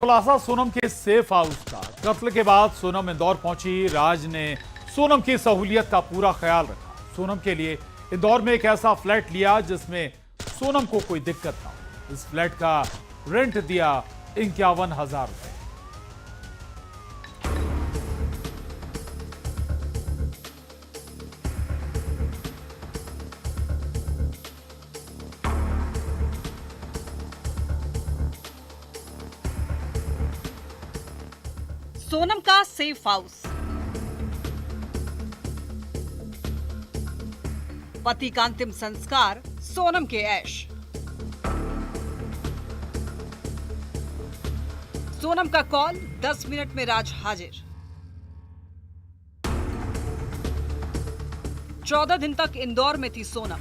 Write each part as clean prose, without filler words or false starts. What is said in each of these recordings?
खुलासा सोनम के safe house का। कत्ल के बाद सोनम इंदौर पहुंची। राज ने सोनम की सहूलियत का पूरा ख्याल रखा। सोनम के लिए इंदौर में एक ऐसा फ्लैट लिया जिसमें सोनम को कोई दिक्कत ना हो। इस फ्लैट का रेंट दिया 51,000 रुपए। सोनम का सेफ हाउस। पति का अंतिम संस्कार, सोनम के ऐश। सोनम का कॉल, 10 मिनट में राज हाजिर। 14 दिन तक इंदौर में थी सोनम।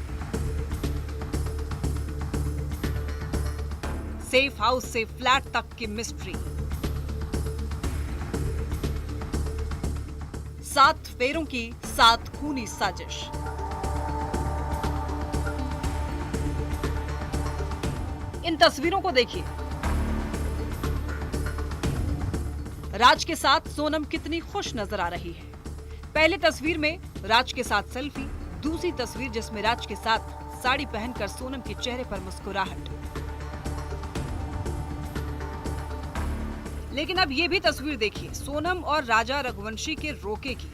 सेफ हाउस से फ्लैट तक की मिस्ट्री। 7 फेरों की 7 खूनी साजिश। इन तस्वीरों को देखिए। राज के साथ सोनम कितनी खुश नजर आ रही है। पहली तस्वीर में राज के साथ सेल्फी, दूसरी तस्वीर जिसमें राज के साथ साड़ी पहनकर सोनम के चेहरे पर मुस्कुराहट। लेकिन अब ये भी तस्वीर देखिए सोनम और राजा रघुवंशी के रोके की,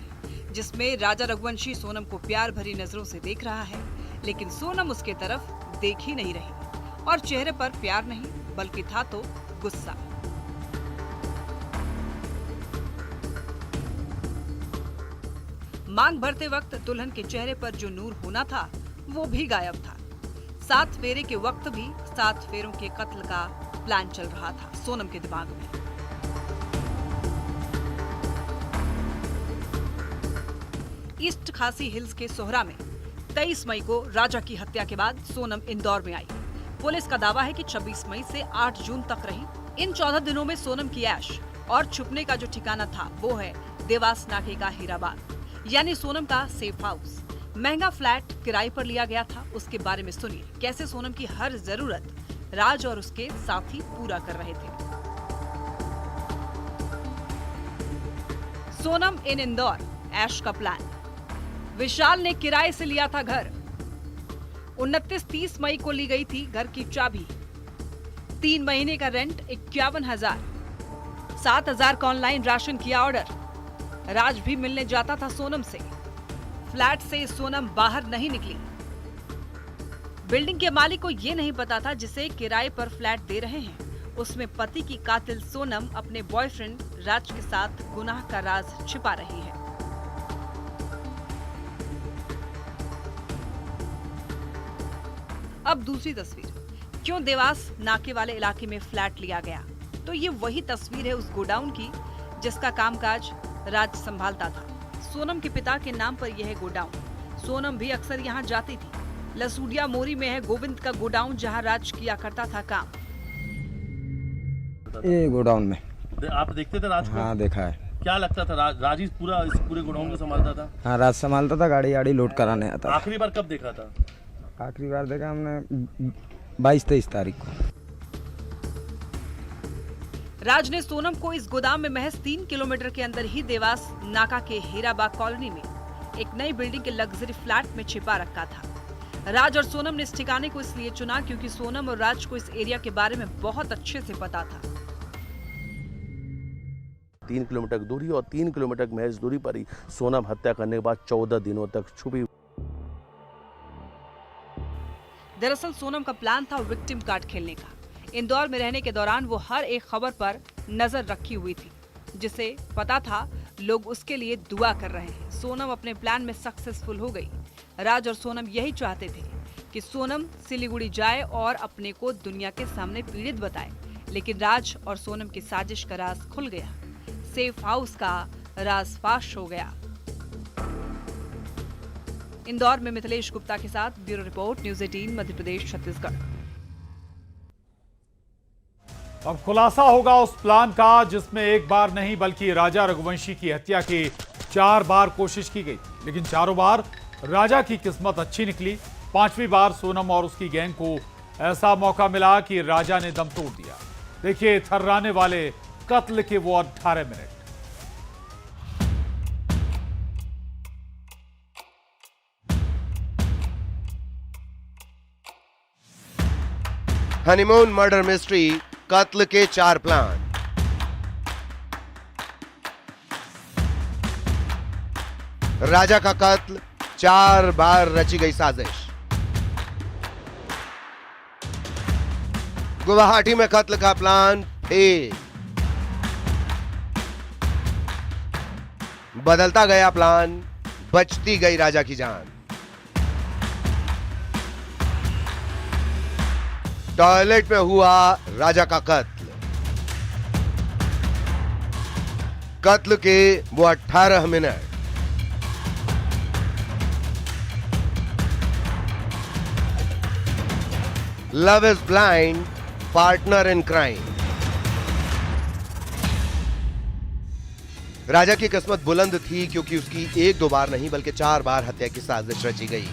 जिसमें राजा रघुवंशी सोनम को प्यार भरी नजरों से देख रहा है, लेकिन सोनम उसके तरफ देख ही नहीं रही और चेहरे पर प्यार नहीं बल्कि था तो गुस्सा। मांग भरते वक्त दुल्हन के चेहरे पर जो नूर होना था वो भी गायब था। 7 फेरे के वक्त भी 7 फेरों के कत्ल का प्लान चल रहा था सोनम के दिमाग में। ईस्ट खासी हिल्स के सोहरा में 23 मई को राजा की हत्या के बाद सोनम इंदौर में आई। पुलिस का दावा है कि 26 मई से 8 जून तक रही। इन 14 दिनों में सोनम की ऐश और छुपने का जो ठिकाना था वो है देवास नाके का हीराबाद, यानी सोनम का सेफ हाउस। महंगा फ्लैट किराए पर लिया गया था। उसके बारे में सुनिए कैसे सोनम की हर जरूरत राज और उसके साथी पूरा कर रहे थे। सोनम इन इंदौर, ऐश का प्लान। विशाल ने किराए से लिया था घर। 29-30 मई को ली गई थी घर की चाबी। 3 महीने का रेंट 51,000। 7,000 का ऑनलाइन राशन किया ऑर्डर। राज भी मिलने जाता था सोनम से। फ्लैट से सोनम बाहर नहीं निकली। बिल्डिंग के मालिक को यह नहीं पता था जिसे किराए पर फ्लैट दे रहे हैं उसमें पति की कातिल सोनम अपने बॉयफ्रेंड राज के साथ गुनाह का राज छिपा रही है। अब दूसरी तस्वीर, क्यों देवास नाके वाले इलाके में फ्लैट लिया गया? तो ये वही तस्वीर है उस गोडाउन की जिसका कामकाज राज संभालता था। सोनम के पिता के नाम पर यह है गोडाउन। सोनम भी अक्सर यहाँ जाती थी। लसूडिया मोरी में है गोविंद का गोडाउन जहाँ राज किया करता था काम। ये गोडाउन में आप देखते थे राज को? हाँ देखा है। क्या लगता था राज ही इस पूरे गोडाउन को संभालता था? हाँ राज संभालता था, गाड़ी लोड कराने आता था। आखिरी बार कब देखा था? आखिरी बार देखा हमने 22-23 तारीख को। राज ने सोनम को इस गोदाम में महज 3 किलोमीटर के अंदर ही देवास नाका के हीराबाग कॉलोनी में एक नई बिल्डिंग के लग्जरी फ्लैट में छिपा रखा था। राज और सोनम ने इस ठिकाने को इसलिए चुना क्योंकि सोनम और राज को इस एरिया के बारे में बहुत अच्छे से पता था। 3 किलोमीटर की दूरी और 3 किलोमीटर की महज दूरी पर ही सोनम हत्या करने के बाद 14 दिनों तक छुपी। दरअसल सोनम का प्लान था विक्टिम कार्ड खेलने का। इंदौर में रहने के दौरान वो हर एक खबर पर नजर रखी हुई थी, जिसे पता था लोग उसके लिए दुआ कर रहे हैं। सोनम अपने प्लान में सक्सेसफुल हो गई। राज और सोनम यही चाहते थे कि सोनम सिलीगुड़ी जाए और अपने को दुनिया के सामने पीड़ित बताए, लेकिन राज और सोनम की साजिश का राज खुल गया। सेफ हाउस का राज फाश हो गया। इंदौर में मिथिलेश गुप्ता के साथ bureau report, news 18 Madhya Pradesh Chhattisgarh. अब खुलासा होगा उस प्लान का जिसमें एक बार नहीं बल्कि राजा रघुवंशी की हत्या की 4 बार कोशिश की गई, लेकिन चारों बार राजा की किस्मत अच्छी निकली। 5वीं बार सोनम और उसकी गैंग को ऐसा मौका मिला कि राजा ने दम तोड़ दिया। देखिए थर्राने वाले कत्ल के वो 18 मिनट। हनीमून मर्डर मिस्ट्री, कत्ल के 4 प्लान। राजा का कत्ल, 4 बार रची गई साजिश। गुवाहाटी में कत्ल का प्लान फेल। बदलता गया प्लान, बचती गई राजा की जान। टॉयलेट में हुआ राजा का कत्ल। कत्ल के वो 18 minute. Love is blind, partner in crime. राजा की किस्मत बुलंद थी क्योंकि उसकी 1-2 बार नहीं बल्कि 4 बार हत्या की साजिश रची गई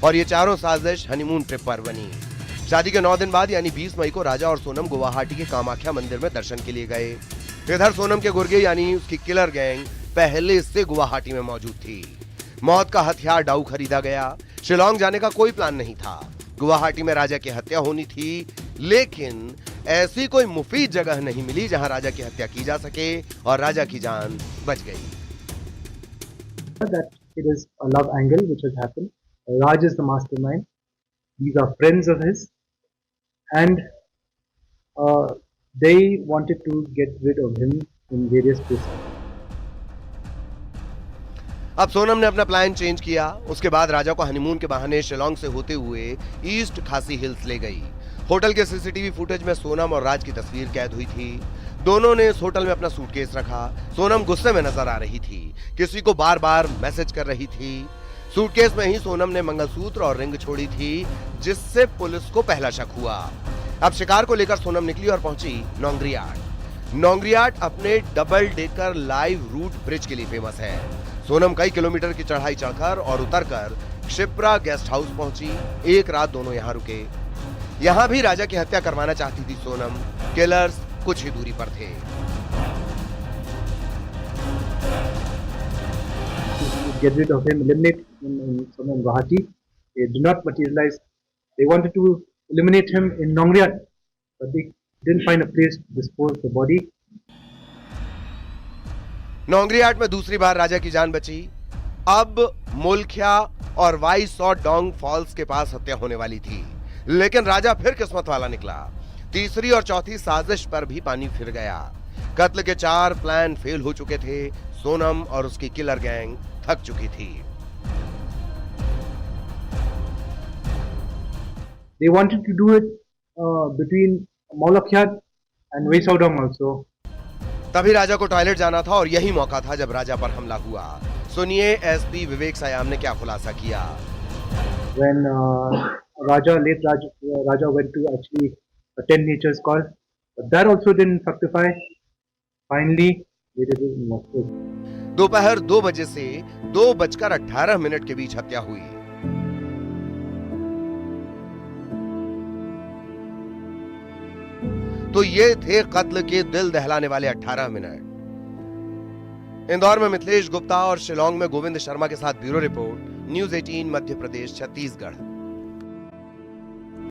और ये चारों साजिश हनीमून ट्रिप पर बनी। शादी के 9 दिन बाद यानी 20 मई को राजा और सोनम गुवाहाटी के कामाख्या मंदिर में दर्शन के लिए गए। इधर सोनम के गुर्गे यानी उसकी किलर गैंग पहले से गुवाहाटी में मौजूद थी। मौत का हथियार डाउ खरीदा गया। शिलोंग जाने का कोई प्लान नहीं था। गुवाहाटी में राजा की हत्या होनी थी, लेकिन ऐसी कोई मुफीद जगह नहीं मिली जहां राजा की हत्या की जा सके और राजा की जान बच गई। That it is a love angle which has happened. Raj is the mastermind. These are friends of his, and they wanted to get rid of him in various places. अब सोनम ने अपना प्लान चेंज किया। उसके बाद राजा को honeymoon के बहाने शिलोंग से होते हुए ईस्ट खासी हिल्स ले गई। होटल के सीसीटीवी फुटेज में सोनम और राज की तस्वीर कैद हुई थी। दोनों ने इस होटल में अपना सूटकेस रखा। सोनम गुस्से में नजर आ रही थी, किसी को बार बार मैसेज कर रही थी। सूटकेस में ही सोनम ने मंगलसूत्र और रिंग छोड़ी थी, जिससे पुलिस को पहला शक हुआ। अब शिकार को लेकर सोनम निकली और पहुंची नोंगरियाट। नोंगरियाट अपने double decker live root bridge के लिए फेमस है। सोनम कई किलोमीटर की चढ़ाई चढ़कर और उतरकर शिप्रा गेस्ट हाउस पहुंची। एक रात दोनों यहां रुके। यहां भी राजा की हत्या करवाना चाहती थी सोनम। किलर्स कुछ ही दूरी पर थे। Get rid of him, eliminate him in Guwahati. They did not materialize. They wanted to eliminate him in Nongriat, but they didn't find a place to dispose the body. नोंगरियाट में दूसरी बार राजा की जान बची। अब मुल्खिया और वाई सौ डोंग फॉल्स के पास हत्या होने वाली थी, लेकिन राजा फिर किस्मत वाला निकला। तीसरी और चौथी साजिश पर भी पानी फिर गया। कत्ल के 4 प्लान फेल हो चुके थे। सोनम और उसकी किलर गैंग थक चुकी थी। They wanted to do it between Maulakyat and Wesaudong also. तभी राजा को टॉयलेट जाना था और यही मौका था जब राजा पर हमला हुआ। सुनिए एसपी विवेक सयाम ने क्या खुलासा किया। When late Raja went to actually attend nature's call, but that also didn't fructify. Finally, they did it in Moscow. दोपहर 2 बजे से 2:18 के बीच हत्या हुई। तो ये थे कत्ल के दिल दहलाने वाले 18 मिनट। इंदौर में मिथिलेश गुप्ता और शिलोंग में गोविंद शर्मा के साथ bureau report, news 18 Madhya Pradesh Chhattisgarh.